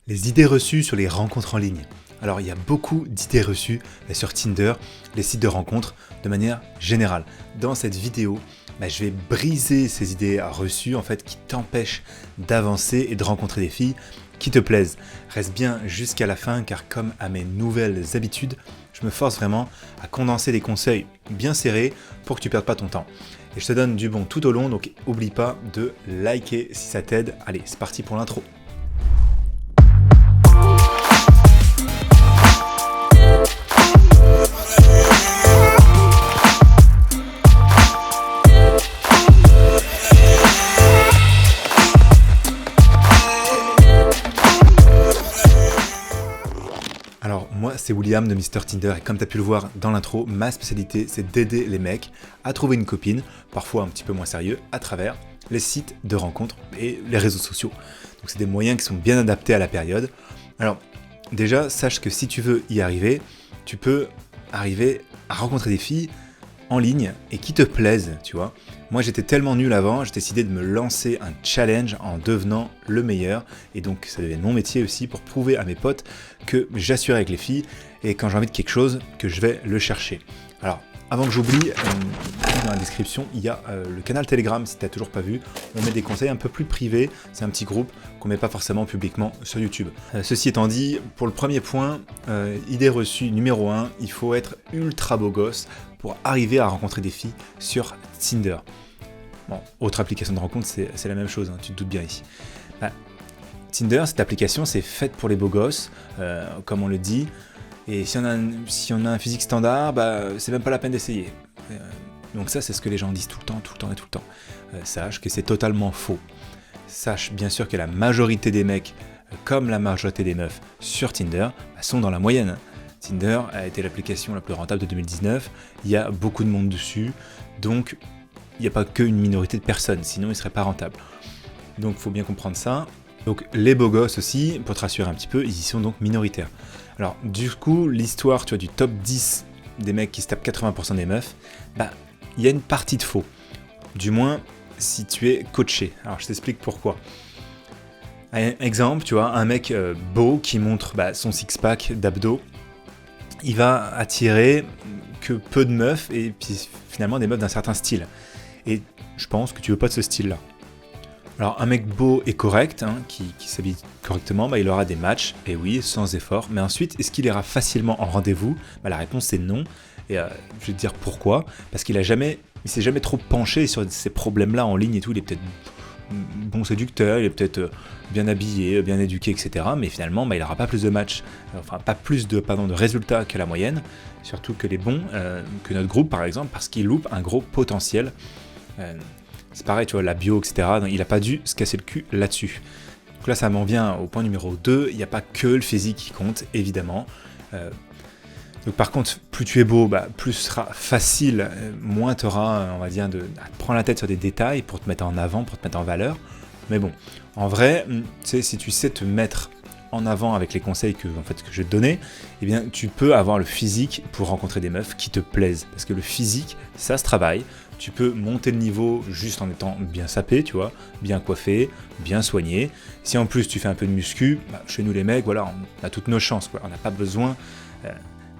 Les idées reçues sur les rencontres en ligne. Alors il y a beaucoup d'idées reçues sur Tinder, les sites de rencontres, de manière générale. Dans cette vidéo, je vais briser ces idées reçues qui t'empêchent d'avancer et de rencontrer des filles qui te plaisent. Reste bien jusqu'à la fin car comme à mes nouvelles habitudes, je me force vraiment à condenser des conseils bien serrés pour que tu ne perdes pas ton temps. Et je te donne du bon tout au long, donc oublie pas de liker si ça t'aide. Allez, c'est parti pour l'intro. Alors moi c'est William de Mr Tinder et comme tu as pu le voir dans l'intro, ma spécialité c'est d'aider les mecs à trouver une copine, parfois un petit peu moins sérieux, à travers les sites de rencontres et les réseaux sociaux. Donc c'est des moyens qui sont bien adaptés à la période. Alors déjà sache que si tu veux y arriver, tu peux arriver à rencontrer des filles en ligne et qui te plaisent, tu vois. Moi j'étais tellement nul avant, j'ai décidé de me lancer un challenge en devenant le meilleur et donc ça devient mon métier aussi pour prouver à mes potes que j'assure avec les filles et quand j'ai envie de quelque chose que je vais le chercher. Alors avant que j'oublie, dans la description il y a le canal Telegram si tu n'as toujours pas vu, on met des conseils un peu plus privés, c'est un petit groupe qu'on met pas forcément publiquement sur YouTube. Ceci étant dit, pour le premier point, idée reçue numéro 1, il faut être ultra beau gosse pour arriver à rencontrer des filles sur Tinder. Bon, autre application de rencontre, c'est la même chose, tu te doutes bien ici. Tinder, cette application, c'est faite pour les beaux gosses, comme on le dit, et si on a un physique standard, c'est même pas la peine d'essayer. Donc ça, c'est ce que les gens disent tout le temps. Sache que c'est totalement faux. Sache bien sûr que la majorité des mecs, comme la majorité des meufs sur Tinder, sont dans la moyenne. Tinder a été l'application la plus rentable de 2019, il y a beaucoup de monde dessus, donc il n'y a pas qu'une minorité de personnes, sinon il ne serait pas rentable. Donc il faut bien comprendre ça. Donc les beaux gosses aussi, pour te rassurer un petit peu, ils y sont donc minoritaires. Alors du coup, l'histoire du top 10 des mecs qui se tapent 80% des meufs, il y a une partie de faux. Du moins, si tu es coaché. Alors je t'explique pourquoi. Exemple, un mec beau qui montre son six-pack d'abdos, il va attirer que peu de meufs et puis finalement des meufs d'un certain style. Et je pense que tu veux pas de ce style-là. Alors un mec beau et correct, qui s'habille correctement, il aura des matchs, et oui, sans effort. Mais ensuite, est-ce qu'il ira facilement en rendez-vous ? La réponse c'est non. Et je vais te dire pourquoi. Parce qu'il s'est jamais trop penché sur ces problèmes-là en ligne et tout. Il est peut-être bon séducteur, il est peut-être bien habillé, bien éduqué, etc. Mais finalement, il n'aura pas plus de matchs, pas plus de résultats que la moyenne, surtout que les bons, que notre groupe par exemple, parce qu'il loupe un gros potentiel. C'est pareil, la bio, etc. Donc, il n'a pas dû se casser le cul là-dessus. Donc là, ça m'en vient au point numéro 2. Il n'y a pas que le physique qui compte, évidemment. Donc par contre, plus tu es beau, plus ce sera facile, moins tu auras, on va dire, à te prendre la tête sur des détails pour te mettre en avant, pour te mettre en valeur. Mais bon, en vrai, si tu sais te mettre en avant avec les conseils que je vais te donner, eh bien, tu peux avoir le physique pour rencontrer des meufs qui te plaisent. Parce que le physique, ça se travaille. Tu peux monter le niveau juste en étant bien sapé, bien coiffé, bien soigné. Si en plus tu fais un peu de muscu, chez nous les mecs, on a toutes nos chances. On n'a pas besoin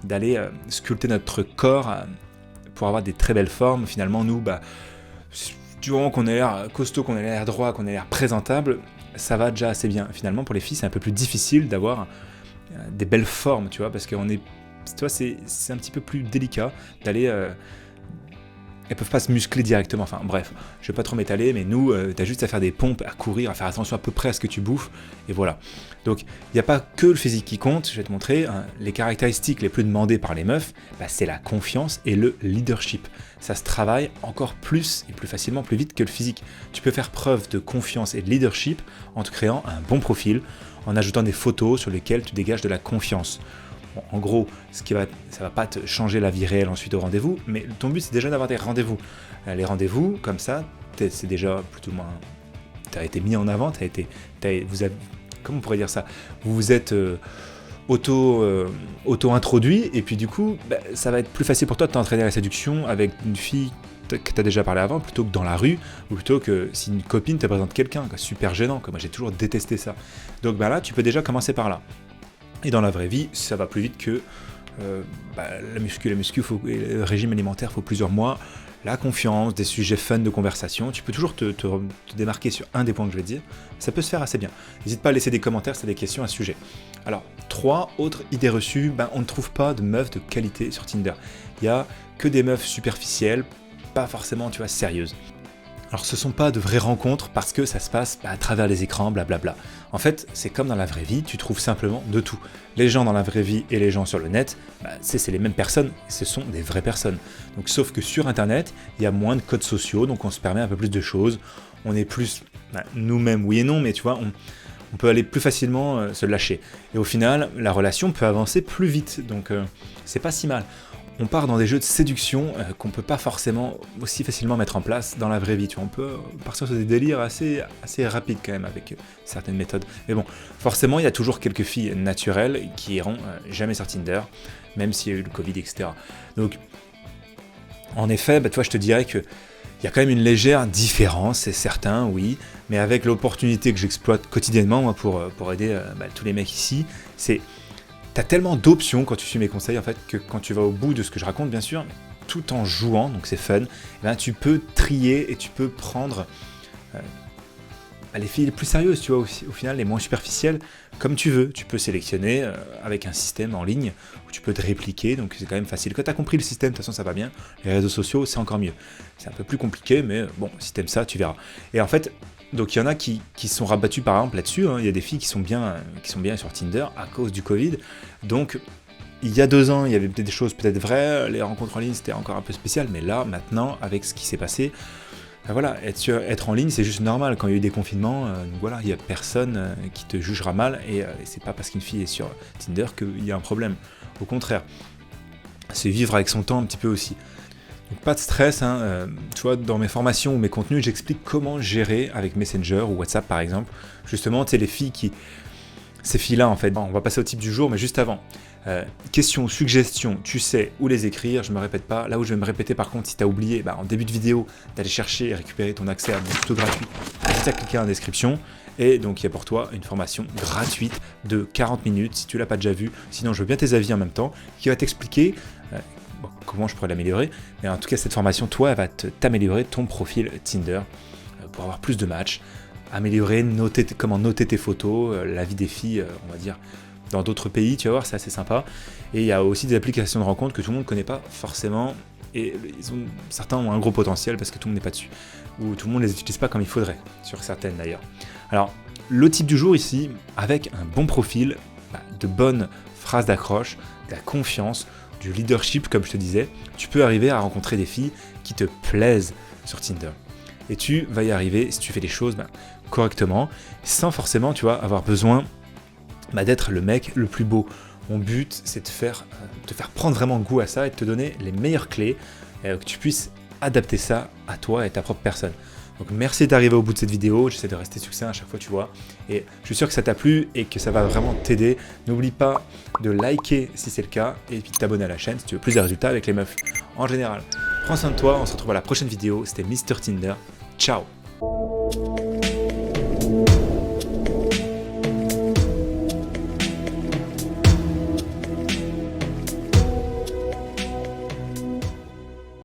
d'aller sculpter notre corps pour avoir des très belles formes. Finalement, nous, du moment qu'on a l'air costaud, qu'on a l'air droit, qu'on a l'air présentable, ça va déjà assez bien. Finalement, pour les filles, c'est un peu plus difficile d'avoir des belles formes, parce qu'on est, c'est un petit peu plus délicat d'aller. Elles peuvent pas se muscler directement, bref, je vais pas trop m'étaler, mais nous, t'as juste à faire des pompes, à courir, à faire attention à peu près à ce que tu bouffes, et voilà. Donc, il n'y a pas que le physique qui compte, je vais te montrer, les caractéristiques les plus demandées par les meufs, c'est la confiance et le leadership. Ça se travaille encore plus et plus facilement, plus vite que le physique. Tu peux faire preuve de confiance et de leadership en te créant un bon profil, en ajoutant des photos sur lesquelles tu dégages de la confiance. Bon, en gros, ça va pas te changer la vie réelle ensuite au rendez-vous, mais ton but c'est déjà d'avoir des rendez-vous. Les rendez-vous, comme ça, c'est déjà plus ou moins, tu as été mis en avant, comment on pourrait dire ça ? Vous vous êtes auto-introduit, et puis du coup, ça va être plus facile pour toi de t'entraîner à la séduction avec une fille que tu as déjà parlé avant, plutôt que dans la rue, ou plutôt que si une copine te présente quelqu'un, super gênant, moi j'ai toujours détesté ça. Donc là, tu peux déjà commencer par là. Et dans la vraie vie, ça va plus vite que la muscu, le régime alimentaire, il faut plusieurs mois. La confiance, des sujets fun de conversation, tu peux toujours te démarquer sur un des points que je vais te dire, ça peut se faire assez bien. N'hésite pas à laisser des commentaires si tu as des questions à ce sujet. Alors, 3 autres idées reçues, on ne trouve pas de meufs de qualité sur Tinder. Il n'y a que des meufs superficielles, pas forcément, sérieuses. Alors ce ne sont pas de vraies rencontres parce que ça se passe à travers les écrans, blablabla. En fait, c'est comme dans la vraie vie, tu trouves simplement de tout. Les gens dans la vraie vie et les gens sur le net, c'est les mêmes personnes, ce sont des vraies personnes. Donc sauf que sur Internet, il y a moins de codes sociaux, donc on se permet un peu plus de choses. On est plus nous-mêmes, oui et non, mais on peut aller plus facilement se lâcher. Et au final, la relation peut avancer plus vite, donc c'est pas si mal. On part dans des jeux de séduction qu'on peut pas forcément aussi facilement mettre en place dans la vraie vie. On peut partir sur des délires assez rapides quand même avec certaines méthodes. Mais bon, forcément, il y a toujours quelques filles naturelles qui iront jamais sur Tinder, même s'il y a eu le Covid, etc. Donc, en effet, je te dirais que il y a quand même une légère différence, c'est certain, oui, mais avec l'opportunité que j'exploite quotidiennement moi, pour aider tous les mecs ici, c'est... T'as tellement d'options quand tu suis mes conseils en fait que quand tu vas au bout de ce que je raconte bien sûr, tout en jouant, donc c'est fun, tu peux trier et tu peux prendre les filles les plus sérieuses, au final les moins superficielles, comme tu veux. Tu peux sélectionner avec un système en ligne où tu peux te répliquer, donc c'est quand même facile. Quand tu as compris le système, de toute façon ça va bien. Les réseaux sociaux, c'est encore mieux. C'est un peu plus compliqué, mais bon, si t'aimes ça, tu verras. Et en fait, donc il y en a qui sont rabattus par exemple là-dessus, il y a des filles qui sont bien sur Tinder à cause du Covid. Donc il y a 2 ans, il y avait des choses peut-être vraies, les rencontres en ligne c'était encore un peu spécial, mais là maintenant avec ce qui s'est passé, être en ligne c'est juste normal. Quand il y a eu des confinements, il n'y a personne qui te jugera mal et c'est pas parce qu'une fille est sur Tinder qu'il y a un problème. Au contraire, c'est vivre avec son temps un petit peu aussi. Donc pas de stress, dans mes formations ou mes contenus, j'explique comment gérer avec Messenger ou WhatsApp par exemple. Justement, ces filles-là en fait. On va passer au type du jour, mais juste avant. Questions, suggestions, tu sais où les écrire, je me répète pas. Là où je vais me répéter par contre, si tu as oublié, en début de vidéo, d'aller chercher et récupérer ton accès à mon tuto gratuit, juste à cliquer en description. Et donc il y a pour toi une formation gratuite de 40 minutes, si tu l'as pas déjà vue. Sinon, je veux bien tes avis en même temps, qui va t'expliquer comment je pourrais l'améliorer, mais en tout cas cette formation, toi, elle va t'améliorer ton profil Tinder pour avoir plus de matchs, améliorer, comment noter tes photos, la vie des filles, on va dire, dans d'autres pays, tu vas voir, c'est assez sympa. Et il y a aussi des applications de rencontres que tout le monde ne connaît pas forcément, et certains ont un gros potentiel parce que tout le monde n'est pas dessus, ou tout le monde ne les utilise pas comme il faudrait, sur certaines d'ailleurs. Alors, le type du jour ici, avec un bon profil, de bonnes phrases d'accroche, de la confiance, du leadership, comme je te disais, tu peux arriver à rencontrer des filles qui te plaisent sur Tinder. Et tu vas y arriver si tu fais les choses correctement, sans forcément, avoir besoin d'être le mec le plus beau. Mon but, c'est de te faire prendre vraiment goût à ça et de te donner les meilleures clés, que tu puisses adapter ça à toi et ta propre personne. Donc merci d'arriver au bout de cette vidéo, j'essaie de rester succinct à chaque fois, et je suis sûr que ça t'a plu et que ça va vraiment t'aider. N'oublie pas de liker si c'est le cas, et puis de t'abonner à la chaîne si tu veux plus de résultats avec les meufs en général. Prends soin de toi, on se retrouve à la prochaine vidéo, c'était Mr Tinder, ciao.